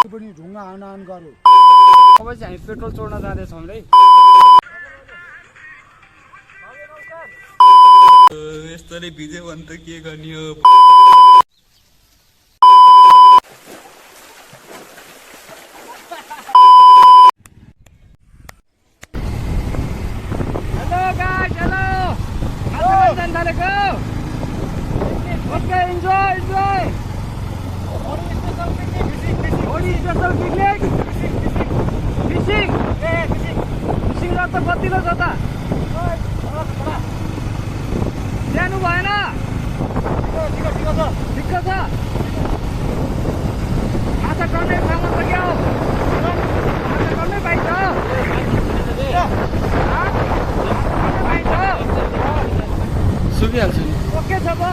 पनि ढुङ्गा हान गर्यो। अब चाहिँ हामी पेट्रोल चोर्न जाँदैछौँ है। यस्तरी भिज्यो भने त के गर्ने हो। Hello guys, hello. आज थालेको। Okay, enjoy. Holi special picnic. Phishing र त कतिलो छ त? जानु भएन? ठिक्क छ। माछा टर्ने ठाउँमा त क्या हो? माछा टर्नै पाइन्छ? पाइन्छ? सुकिहाल्छ नि। ओके छ त?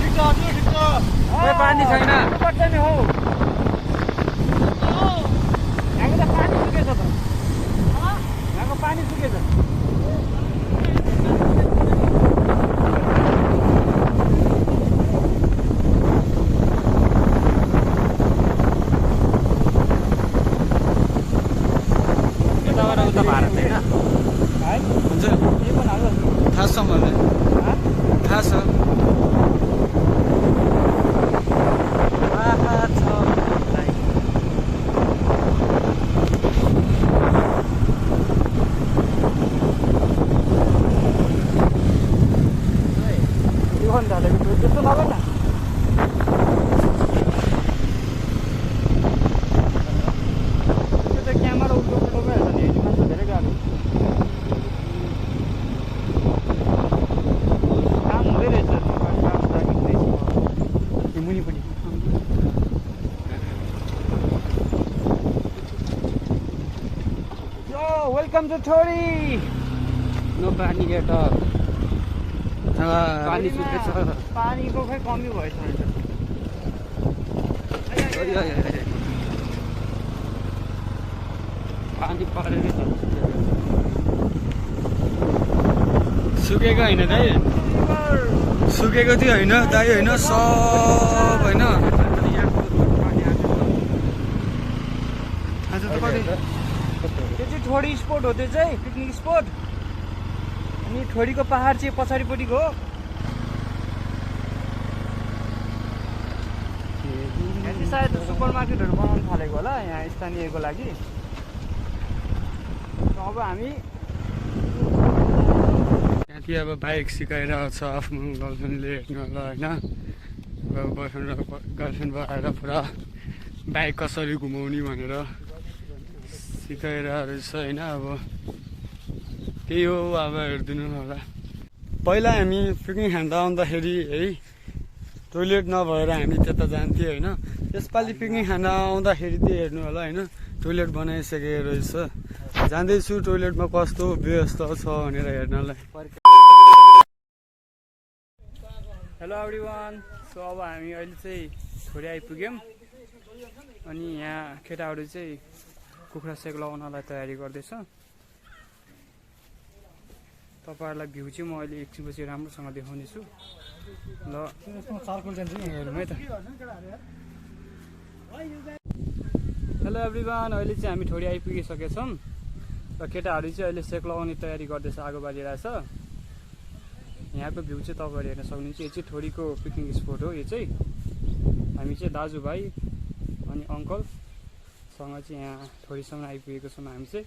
ठिक छ। पानी छैन। पर्छ नि हौ। यहाँको त पानी सुकेछ त। यहाँको पानी सुकेछ। यताबाट उता भारत होइन है? हुन्छ, के पनि हाल्छ? थाहा छ मलाई, थाहा छ। त्यस्तो नगर न। त्यो त क्यामेरा उठ्नु भइहाल्छ नि। हेर्नु मान्छे धेरै गाह्रो। काम हुँदै रहेछ। काम स्टार्ट हुँदैछ। यो मुनिपट्टि यो वेलकम टु थोडी। नो पानी एट अल। पानी सुकेछ। पानीको खै कमी भएछ। पानी परेर सुकेको होइन दाइ, सुकेको थियो होइन दाइ, होइन सब होइन। आज त कति त्यो चाहिँ थोडी स्पोट हो। त्यो चाहिँ पिकनिक स्पोट। अनि थोडीको पहाड चाहिँ पछाडिपट्टिको हो। यहाँ चाहिँ सायद सुपर मार्केटहरू बनाउनु थालेको होला यहाँ स्थानीयको लागि। अब हामी त्यहाँदेखि अब बाइक सिकाइरहेको छ आफ्नो गर्लफ्रेन्डले हेर्नुलाई होइन। अब बोयफ्रेन्ड र गर्लफ्रेन्ड भएर पुरा बाइक कसरी घुमाउने भनेर सिकाइरहेको रहेछ होइन। अब त्यही हो, अब हेरिदिनु होला। पहिला हामी पिकनिक खान आउँदाखेरि है टोइलेट नभएर हामी त्यता जान्थ्यौँ होइन। यसपालि पिकनिक खान आउँदाखेरि त्यही हेर्नु होला होइन, टोइलेट बनाइसकेको रहेछ। जाँदैछु टोइलेटमा कस्तो व्यवस्था छ भनेर हेर्नलाई। Hello everyone. सो अब हामी अहिले चाहिँ थोरै आइपुग्यौँ। अनि यहाँ केटाहरू चाहिँ कुखुरा सेक लगाउनलाई तयारी गर्दैछ। तपाईँहरूलाई भ्यू चाहिँ म अहिले एकछिनपछि राम्रोसँग देखाउने छु। ल चारकोल जान्छ नि हेरौँ है त। Hello everyone. अहिले चाहिँ हामी थोरै आइपुगिसकेछौँ र केटाहरू चाहिँ अहिले सेक लगाउने तयारी गर्दैछ, आगो बालिरहेछ। यहाँको भ्यू चाहिँ तपाईँहरू हेर्न सक्नुहुन्छ। यो चाहिँ थोडीको पिकनिक स्पोट हो। यो चाहिँ हामी चाहिँ दाजुभाइ अनि अङ्कलसँग चाहिँ यहाँ थोडीसम्म आइपुगेको छौँ हामी चाहिँ।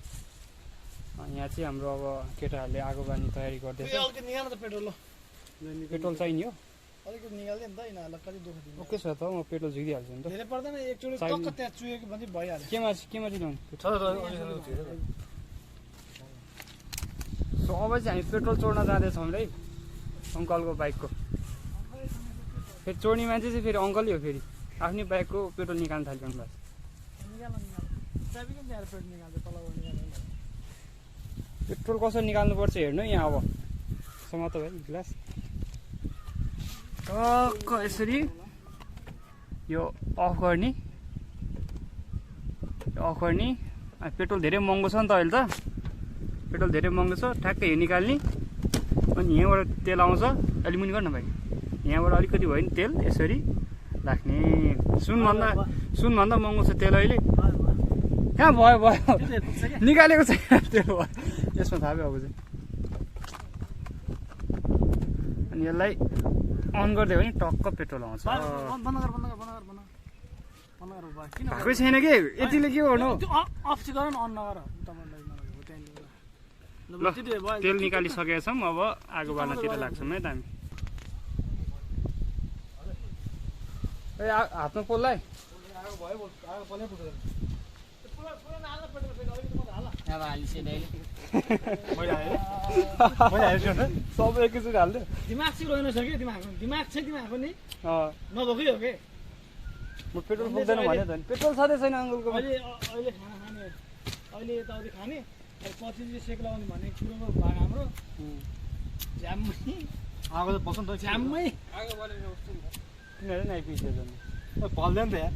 यहाँ चाहिँ हाम्रो अब केटाहरूले आगो बाल्ने तयारी गर्दैछ। पेट्रोल चाहिने हो? अलिकति निकाल्दै नि त यिनीहरूलाई कति दुःख दिन्छ। ओके छ त, म पेट्रोल झिकिदिइहाल्छु नि त। धेरै पर्दैन, एकचोटि टक्क त्यहाँ चुहेको भने भइहाल्यो। केमा चाहिँ ल्याउनु? सो अब चाहिँ हामी पेट्रोल चोर्न जाँदैछौँ है अङ्कलको बाइकको। फेरि चोर्ने मान्छे चाहिँ फेरि अङ्कलै हो। फेरि आफ्नै बाइकको पेट्रोल निकाल्न थाल्यो अङ्कल। पेट्रोल कसरी निकाल्नुपर्छ हेर्नु यहाँ। अब समातो भाइ ग्लास टक्क यसरी यो अफ गर्ने। पेट्रोल धेरै महँगो छ नि त अहिले त। पेट्रोल धेरै महँगो छ। ठ्याक्कै यो निकाल्ने अनि यहाँबाट तेल आउँछ। अलि मुनि गर्न भाइ। यहाँबाट अलिकति भयो नि तेल यसरी राख्ने सुनभन्दा महँगो छ तेल अहिले कहाँ भयो निकालेको छैन तेल भयो यसमा थाहा भयो अब चाहिँ अनि यसलाई अन गरिदियो भने टक्क पेट्रोल आउँछ भएकै छैन कि यतिले के गर्नु अफ चाहिँ गर न अन नगर ल तेल निकालिसकेका छौँ अब आगो बाल्नतिर लाग्छौँ है त हामी ए हातमा पोल्लाई सब एकैचोटि हाल्दै दिमाग चाहिँ रहेन छ कि दिमाग चाहिँ तिमीहरूको नि नभएकै हो कि म पेट्रोल पुग्दैन भने त नि पेट्रोल छँदै छैन अङ्कलको अहिले खाना खाने अहिले यताउति खाने पछि चाहिँ सेक लगाउने भन्ने कुरोको भाग हाम्रो झ्याम्मै आगो त बस्नु त झ्याम्मै तिनीहरू नै आइपुग्छ भल्दैन त यार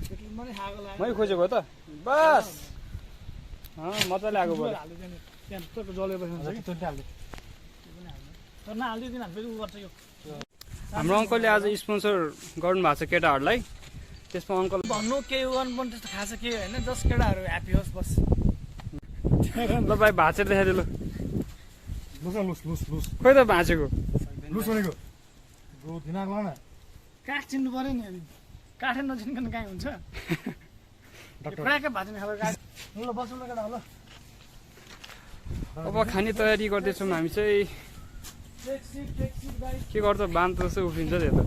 पेट्रोलमा नै आगो लाग्यो मै खोजेको त बस मजाले आगो बल्यो त्यहाँ टक्क जलेर बस्नु छ कि त्यो हाल्दै तर नहाल्दै तिनीहरू फेरि उ गर्छ यो हाम्रो अङ्कलले आज स्पोन्सर गर्नुभएको छ केटाहरूलाई त्यसमा अङ्कल भन्नु केही गर्नु पनि त्यस्तो खास केही होइन जस्ट केटाहरू ह्याप्पी होस् बस ल भाइ भाँचेर देखाइदियो ल खोइ त भाँचेको काठ चिन्नु पऱ्यो नि काठै नचिन्कन कहीँ हुन्छ पुराकै भाँच्ने खालको काठ ल बस्नु ल केटा ल अब खाने तयारी गर्दैछौँ हामी चाहिँ के गर्छ बाँध जस्तो उफ्रिन्छ त्यो त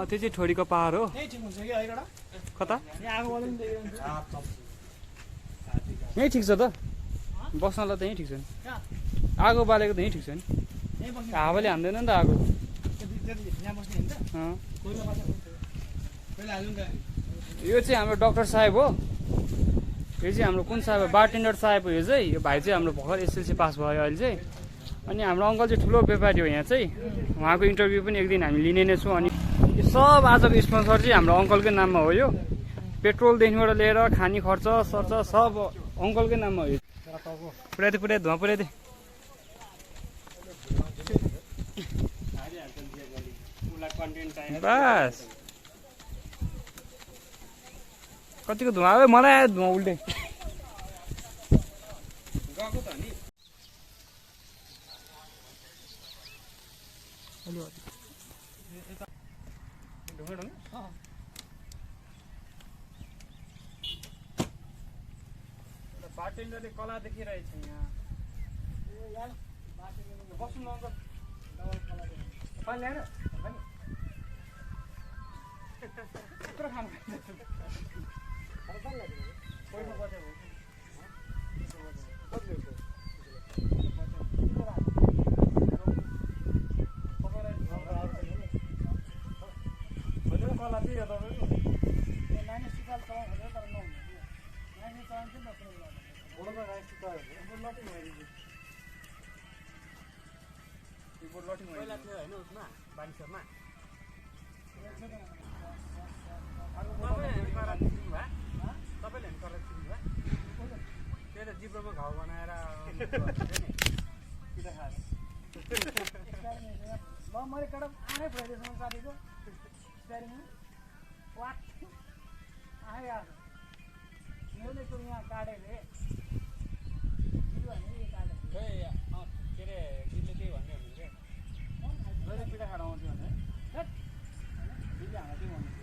त्यो चाहिँ ठोडीको पहाड हो कता यहीँ ठिक छ त बस्नलाई त यहीँ ठिक छ नि आगो बालेको त यहीँ ठिक छ नि हावाले हान्दैन नि त आगो यो चाहिँ हाम्रो डाक्टर साहेब हो यो चाहिँ हाम्रो कुन साहेब बारटेन्डर साहेब हो यो चाहिँ यो भाइ चाहिँ हाम्रो भर्खर एसएलसी पास भयो अहिले चाहिँ अनि हाम्रो अङ्कल चाहिँ ठुलो व्यापारी हो यहाँ चाहिँ उहाँको इन्टरभ्यू पनि एक दिन हामी लिने नै छौँ अनि यो सब आजको स्पोन्सर चाहिँ हाम्रो अङ्कलकै नाममा हो यो पेट्रोलदेखिबाट लिएर खाने खर्च सर्च सब अङ्कलकै नाममा हो यो पुऱ्याइदिए धुवा पुऱ्याइदिए बस कतिको धुवा आयो मलाई आयो धुवा उल्टे गएको त नि बारटेन्डरले कला देखिरहेछ यहाँ बस्नु न अङ्कल पानी ल्याएर यत्रो खानु जिब्रोमा घाउ बनाएर मैले कडा आरै भइदिएछ साथीको स्पेयरिङमा वाट आए यार मैले त यहाँ काटेले के अरे दिदीले त्यही भन्दै हुनुहुन्छ मैले पिठा खाएर आउँछु भने दिदी हाम्रो त्यही भन्नु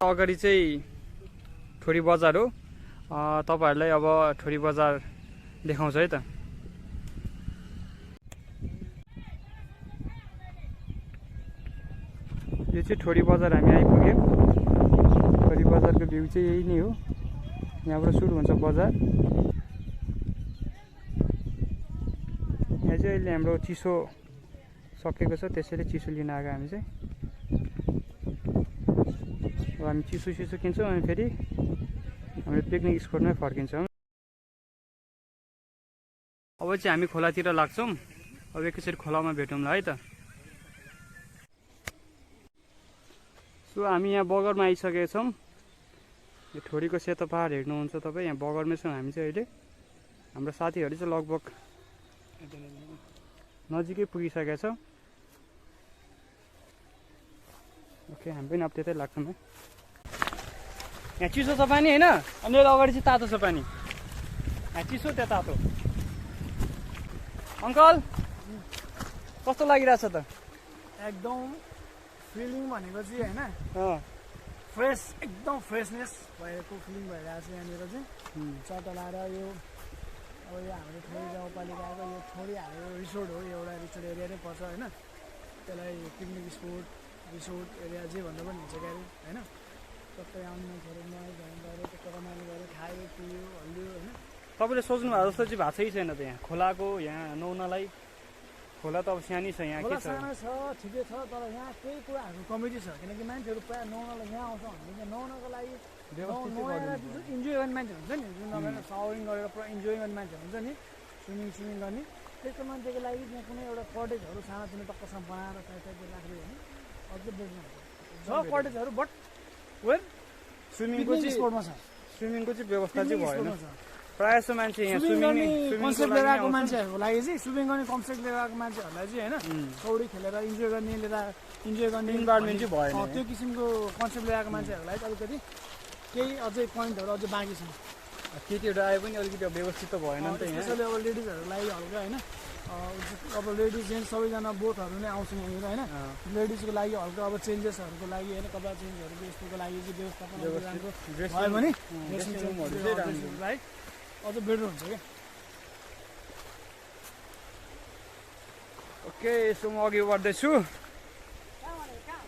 अगाडि चाहिँ ठोरी बजार हो। तपाईहरुलाई अब ठोरी बजार देखाउँछ है त। यो चाहिँ ठोरी बजार हामी आइपुग्यौँ। ठोरी बजारको भ्यू चाहिँ यही नै हो। यहाँबाट सुरु हुन्छ बजार। यहाँ चाहिँ अहिले हाम्रो चिसो सकेको छ, त्यसैले चिसो लिन आएको हामी चाहिँ। अब हामी चिसो किन्छौँ अनि फेरि हाम्रो पिकनिक स्पोटमै फर्किन्छौँ। अब चाहिँ हामी खोलातिर लाग्छौँ। अब एकैचोटि खोलामा भेटौँला है त। सो हामी यहाँ बगरमा आइसकेका छौँ। यो ठोरीको सेतो पहाड हेर्नुहुन्छ तपाईँ। यहाँ बगरमै छौँ हामी चाहिँ अहिले। हाम्रो साथीहरू चाहिँ लगभग नजिकै पुगिसकेका छ। ओके, हामी पनि अब त्यतै लाग्छौँ है। यहाँ चिसो छ पानी होइन, अनि अगाडि चाहिँ तातो छ पानी। यहाँ चिसो त्यहाँ तातो। अङ्कल कस्तो लागिरहेछ त? एकदम फिलिङ भनेको चाहिँ होइन फ्रेस, एकदम फ्रेसनेस भएको फिलिङ भइरहेको छ यहाँनिर चाहिँ। चट्टा लाएर यो अब यो हाम्रो ठोरी गाउँपालिकाको यो ठोरी हाम्रो रिसोर्ट हो। एउटा रिसोर्ट एरिया नै पर्छ होइन। त्यसलाई पिकनिक स्पोट रिसोर्ट एरिया जे भन्दा पनि हुन्छ क्यारे होइन। सबै आउने मान्छेहरू नुहाइ धुवाइ गऱ्यो, त्यो रमाइलो गऱ्यो, खायो पियो हल्लियो होइन। तपाईँले सोच्नु भएको जस्तो चाहिँ भएको छैन त यहाँ खोलाको। यहाँ नुहाउनलाई खोला त अब सानै छ, यहाँ के छ? सानो छ, ठिकै छ, तर यहाँ केही कुराहरूको कमिटी छ। किनकि मान्छेहरू प्रायः नुहाउनलाई यहाँ आउँछ भने चाहिँ नुहाउनको लागि इन्जोय गर्ने मान्छे हुन्छ नि, जुन अब सावरिङ गरेर पुरा इन्जोय गर्ने मान्छे हुन्छ नि, स्विमिङ गर्ने, त्यस्तो मान्छेको लागि यहाँ कुनै एउटा कटेजहरू सानोतिनो टक्कसम्म बनाएर साइड राख्यो भने अझै बेच्नु छ कटेजहरू। बट वेल स्विमिङको स्पोर्टमा छ, स्विमिङको चाहिँ व्यवस्था चाहिँ भएन। प्रायः जस्तो मान्छे यहाँ स्विमिङ कन्सेप्ट लिएर आएको मान्छेहरूको लागि चाहिँ स्विमिङ गर्ने कन्सेप्ट लिएर आएको मान्छेहरूलाई चाहिँ होइन पौडी खेलेर इन्जोय गर्ने, लिएर इन्जोय गर्ने इन्भाइरोमेन्ट चाहिँ भएन। त्यो किसिमको कन्सेप्ट लिएर आएको मान्छेहरूलाई चाहिँ अलिकति केही अझै पोइन्टहरू अझै बाँकी छ। केटीहरू आए पनि अलिकति व्यवस्थित त भएन नि त यहाँ। स्पेसली अब लेडिजहरूलाई हल्का होइन, अब लेडिज जेन्ट्स सबैजना बोथहरू नै आउँछन् यहाँनिर होइन। लेडिजको लागि हल्का अब चेन्जेसहरूको लागि होइन, कपडा चेन्जहरूको यस्तोको लागि चाहिँ व्यवस्थापन भयो भने अझ बेटर हुन्छ क्या। ओके, सो म अघि बढ्दैछु।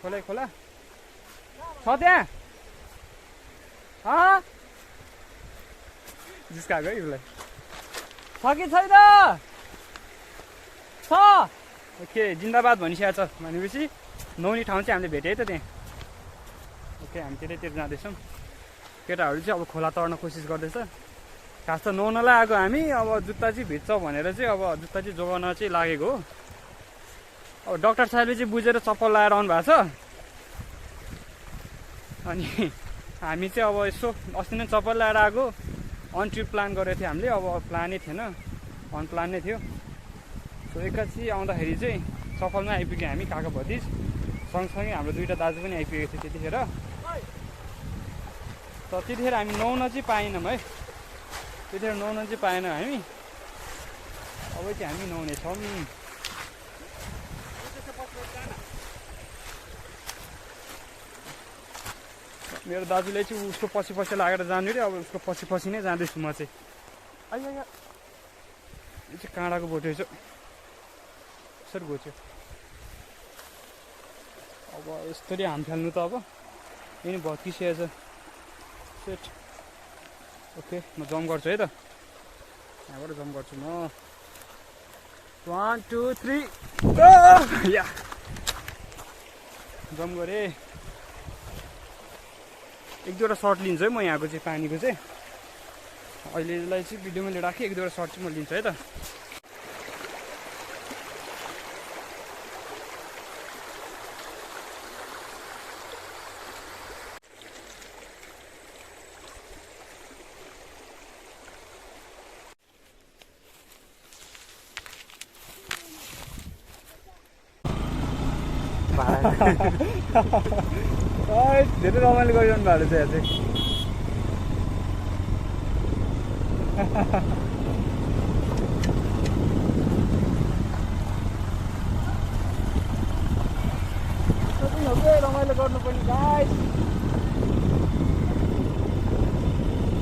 खोला खोला छ त्यहाँ? जिस्काएको है उसलाई। छ कि छैन? छ। ओके, जिन्दाबाद भनिसकेको छ भनेपछि नुहाउने ठाउँ चाहिँ हामीले भेटेँ है त त्यहाँ। ओके, हामी त्यतैतिर जाँदैछौँ। केटाहरू चाहिँ अब खोला तर्न कोसिस गर्दैछ। खास त नुहाउनलाई आएको हामी, अब जुत्ता चाहिँ भिज्छ भनेर चाहिँ अब जुत्ता चाहिँ जोगाउन चाहिँ लागेको हो। अब डाक्टर साहबले चाहिँ बुझेर चप्पल लगाएर आउनु भएको छ। अनि हामी चाहिँ अब यसो अस्ति नै चप्पल लगाएर आएको। अन ट्रिप प्लान गरेको थियो हामीले, अब प्लानै थिएन, अन प्लान नै थियो। सो एकैछिन आउँदाखेरि चाहिँ चप्पलमै आइपुग्यो हामी, काका भतिज सँगसँगै हाम्रो दुईवटा दाजु पनि आइपुगेको थियो त्यतिखेर। तर त्यतिखेर हामी नुहाउन चाहिँ पाएनौँ है, त्यतिखेर नुहाउन चाहिँ पाएनौँ हामी। अब चाहिँ हामी नुहाउनेछौँ। मेरो दाजुले चाहिँ उसको पछि पछि लागेर जानु अरे, अब उसको पछि पछि नै जाँदैछु म चाहिँ। आइया यो चाहिँ काँडाको बोटो छ, यसरी घोच्यो। अब यस्तरी हाम फाल्नु त अब यिनी भत्किसकेको छ सेट। ओके, म जम्प गर्छु है त, यहाँबाट जम्प गर्छु म। 1 2 3 या जम्प गरेँ। एक दुईवटा सर्ट लिन्छु है म यहाँको चाहिँ पानीको चाहिँ। अहिलेलाई चाहिँ भिडियोमा लिएर राखेँ, एक दुईवटा सर्ट चाहिँ म लिन्छु है त। धेरै रमाइलो गरिरहनु भएको छ यहाँ चाहिँ। रमाइलो गर्नुपर्ने गाइस।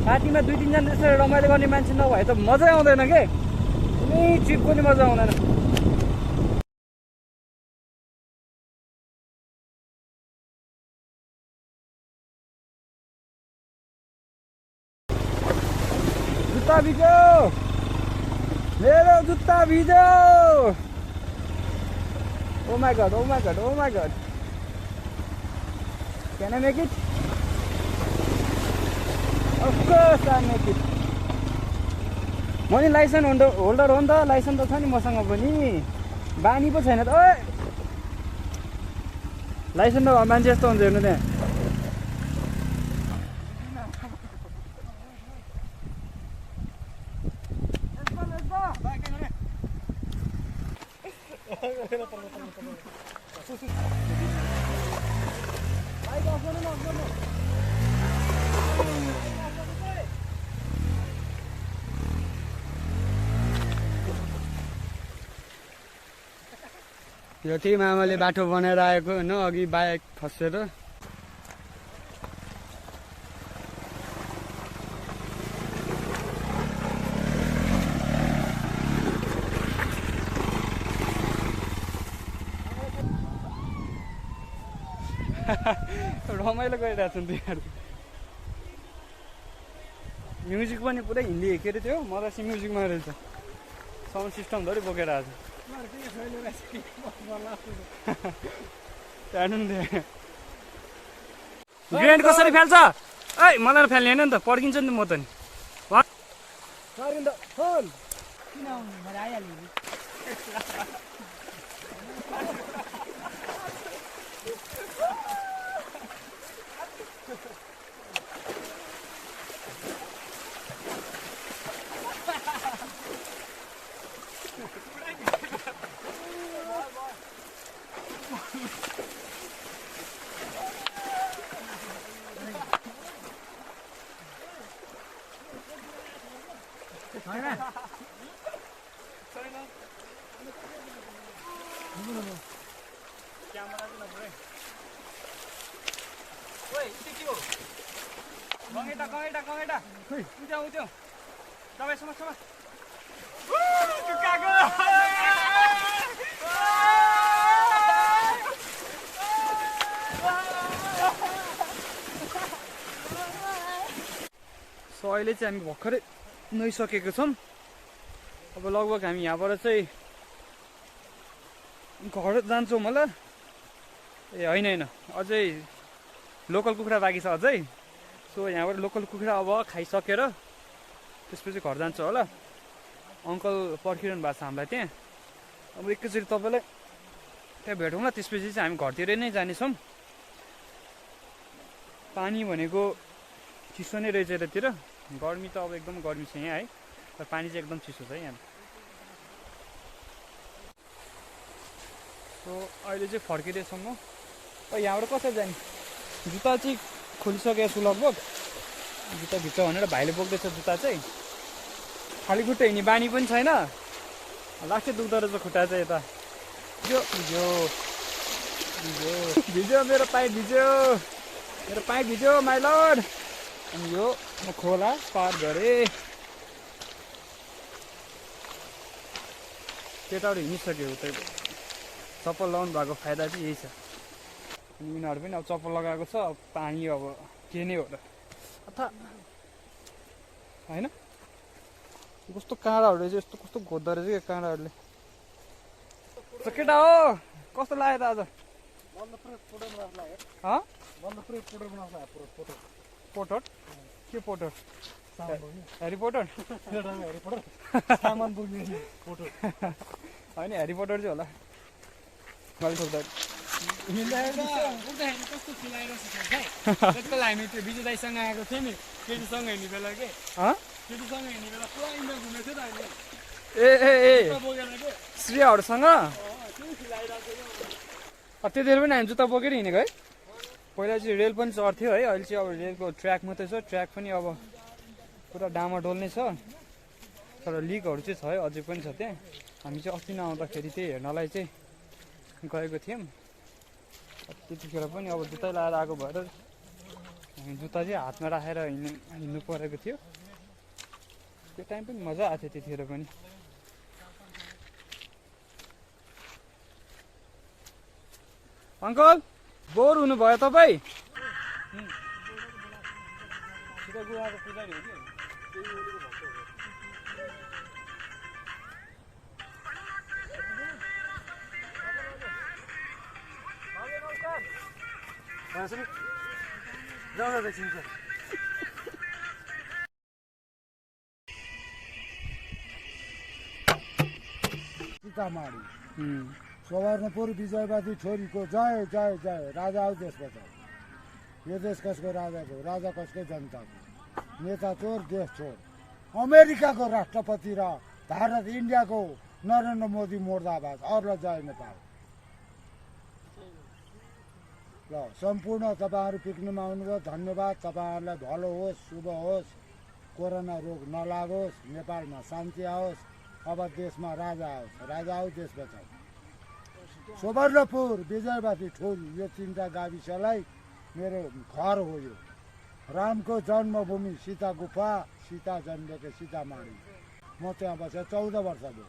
पार्टीमा 2-3 जना त्यसरी रमाइलो गर्ने मान्छे नभए त मजै आउँदैन के कुनै चिजको नि मजा आउँदैन जुत्ता भिज्यो मेरो जुत्ता भिज्यो Oh my god, oh my god, oh my god. Can I make it? Of course I make it. म नि लाइसेन्स होल्डर हो नि त लाइसेन्स त छ नि मसँग पनि बानी पो छैन त ओए लाइसेन्स नभए मान्छे यस्तो हुन्छ हेर्नु त्यहाँ यो त्यही मामाले बाटो बनाएर आएको होइन अघि बाइक खसेर रमाइलो गरिरहेको छ नि तिनीहरू म्युजिक पनि पुरै हिन्दी के अरे त्यो मधेसी म्युजिकमा रहेछ साउन्ड सिस्टम धरि बोकेर आएको छ ग्रेन्ड कसरी फाल्छ ए मलाई फाल्ने होइन नि त पड्किन्छ नि म त नि सो अहिले चाहिँ हामी भर्खरै नुहाइसकेको छौँ अब लगभग हामी यहाँबाट चाहिँ घर जान्छौँ होला ए होइन होइन अझै लोकल कुखुरा बाँकी छ अझै सो यहाँबाट लोकल कुखुरा अब खाइसकेर त्यसपछि घर जान्छ होला अङ्कल पर्खिरहनु भएको छ हामीलाई त्यहाँ अब एकैचोटि तपाईँलाई त्यहाँ भेटौँ ल त्यसपछि चाहिँ हामी घरतिर नै जानेछौँ पानी भनेको चिसो नै रहेछ यतातिर गर्मी त अब एकदम गर्मी छ यहाँ है तर पानी चाहिँ एकदम चिसो छ यहाँ सो अहिले चाहिँ फर्किँदैछौँ म यहाँबाट कसरी जाने जुत्ता चाहिँ खोलिसकेको छु लगभग जुत्ता भित्र भनेर भाइले बोक्दैछ जुत्ता चाहिँ खाली खुट्टा हिँड्ने बानी पनि छैन लास्टै दुख्दो रहेछ खुट्टा चाहिँ यता भिज्यो भिज्यो भिज्यो भिज्यो मेरो पाइप भिज्यो माइ लर्ड अनि यो म खोला पार गरेँ केटाहरू हिँडिसक्यो उतै चप्पल लगाउनु भएको फाइदा चाहिँ यही छ अनि यिनीहरू पनि अब चप्पल लगाएको छ पानी अब के नै हो र अथा होइन कस्तो काँडाहरू रहेछ यस्तो कस्तो घोद्दो रहेछ क्या काँडाहरूले केटा हो कस्तो लाग्यो त आज पोटर के पोटर ह्यारी पोटर होइन ह्यारी पोटर चाहिँ होला मैले सोध्दा हामी त्यो बिजु दाईसँग आएको थियौँ नि केटीसँग हिँड्ने बेला के केटीसँग हिँड्ने बेला पुरा इन्डिया घुमेको थियो त हामीले ए श्रेयाहरूसँग त्यतिखेर पनि हामी जुत्ता बोकेर हिँडेको है पहिला चाहिँ रेल पनि चढ्थ्यो है अहिले चाहिँ अब रेलको ट्र्याक मात्रै छ ट्र्याक पनि अब पुरा डामाडोल नै छ तर लिकहरू चाहिँ छ है अझै पनि छ त्यहाँ हामी चाहिँ अस्ति नआउँदाखेरि त्यही हेर्नलाई चाहिँ गएको थियौँ त्यतिखेर पनि अब जुत्तै लगाएर आएको भएर जुत्ता चाहिँ हातमा राखेर हिँड्नु परेको थियो। त्यो टाइम पनि मजा आएको थियो त्यतिखेर पनि। अङ्कल बोर हुनुभयो तपाईँ? सीतामाढी स्वर्णपुर विजयवादी छोरीको जय जय जय। राजा आऊ देश बचाऊ। यो देश कसको राजाको? राजा कसको? जनताको। नेता चोर, देश चोर। अमेरिकाको राष्ट्रपति र भारत इन्डियाको नरेन्द्र मोदी मुर्दाबाद। अरूलाई जय नेपाल। ल सम्पूर्ण तपाईँहरू पिकनिकमा आउनुभयो, धन्यवाद। तपाईँहरूलाई भलो होस्, शुभ होस्, कोरोना रोग नलागोस्, नेपालमा शान्ति आओस्, अब देशमा राजा आओस्। राजा आऊ देश बचाऊ। स्वर्णपुर विजयवादी छोरी यो 3टा गाविसलाई मेरो घर हो। यो रामको जन्मभूमि सीता गुफा, सीता जन्मेको सीतामाढी। म त्यहाँ बसेर 14 वर्ष भयो।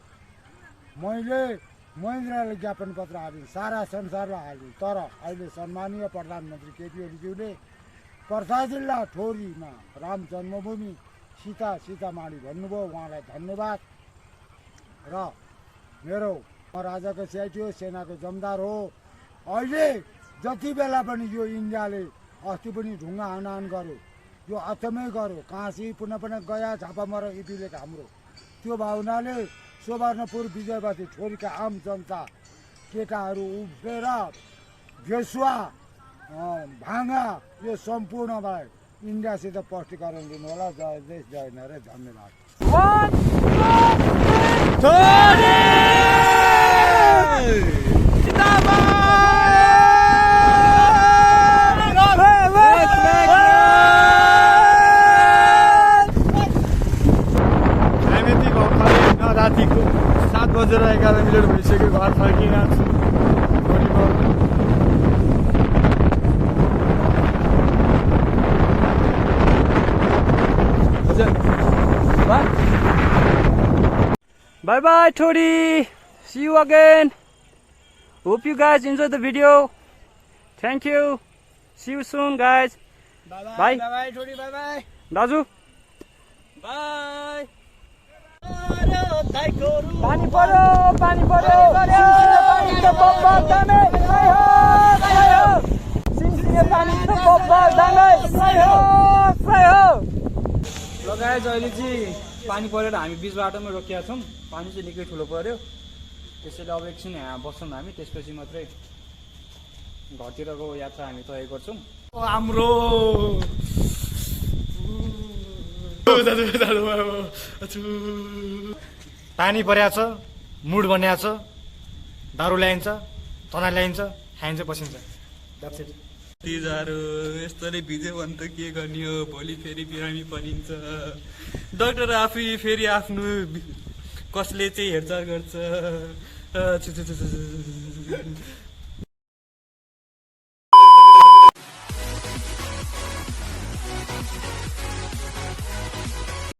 मैले महेन्द्रले ज्ञापन पत्र हालेँ, सारा संसारलाई हालेँ। तर अहिले सम्मानीय प्रधानमन्त्री केपी ओलीज्यूले पर्सा जिल्ला ठोरीमा राम जन्मभूमि सीता सीतामाढी भन्नुभयो। उहाँलाई धन्यवाद। र मेरो म राजाको सिआइटी हो, सेनाको जमदार हो। अहिले जति बेला पनि यो इन्डियाले अस्ति पनि ढुङ्गा हनान गर्यो, यो अचम्मै गर्यो। काशी पुनः गया झापामरा इपिले हाम्रो त्यो भावनाले स्वर्णपुर विजयवादी छोरीका आम जनता केटाहरू उठेर भेसुवा भाँगा यो सम्पूर्णलाई इन्डियासित स्पष्टीकरण दिनु होला। जय देश, जय नरे, धन्यवाद। रातिको 7:11 भइसक्यो। घर फर्किरहेको छु। Bye bye Thori. See you again. Hope you guys enjoyed the video. Thank you. See you soon guys. Bye Bye. bye. Bye bye Thori. Bye bye. दाजु Bye. पानी पर्यो पानी पर्यो सिमसिमे पानी छ बब्बर दामे जय हो जय हो सिमसिमे पानी छ बब्बर दामे जय हो जय हो। ल गाइस अहिले चाहिँ पानी परेर हामी बीच बाटोमा रोकिया छौँ। पानी चाहिँ निकै ठुलो पर्यो, त्यसैले अब एकछिन यहाँ बस्छौँ हामी, त्यसपछि मात्रै घरतिरको यात्रा हामी तय गर्छौँ। हाम्रो पानी परेको छ, मुड बनिएको छ, दारू ल्याइन्छ, तना ल्याइन्छ, खाइन्छ, पसिन्छ। तिजारो यस्तोले भिज्यो भने त के गर्ने हो? भोलि फेरि बिरामी परिन्छ। डाक्टर आफै फेरि आफ्नो कसले चाहिँ हेरचाह गर्छ।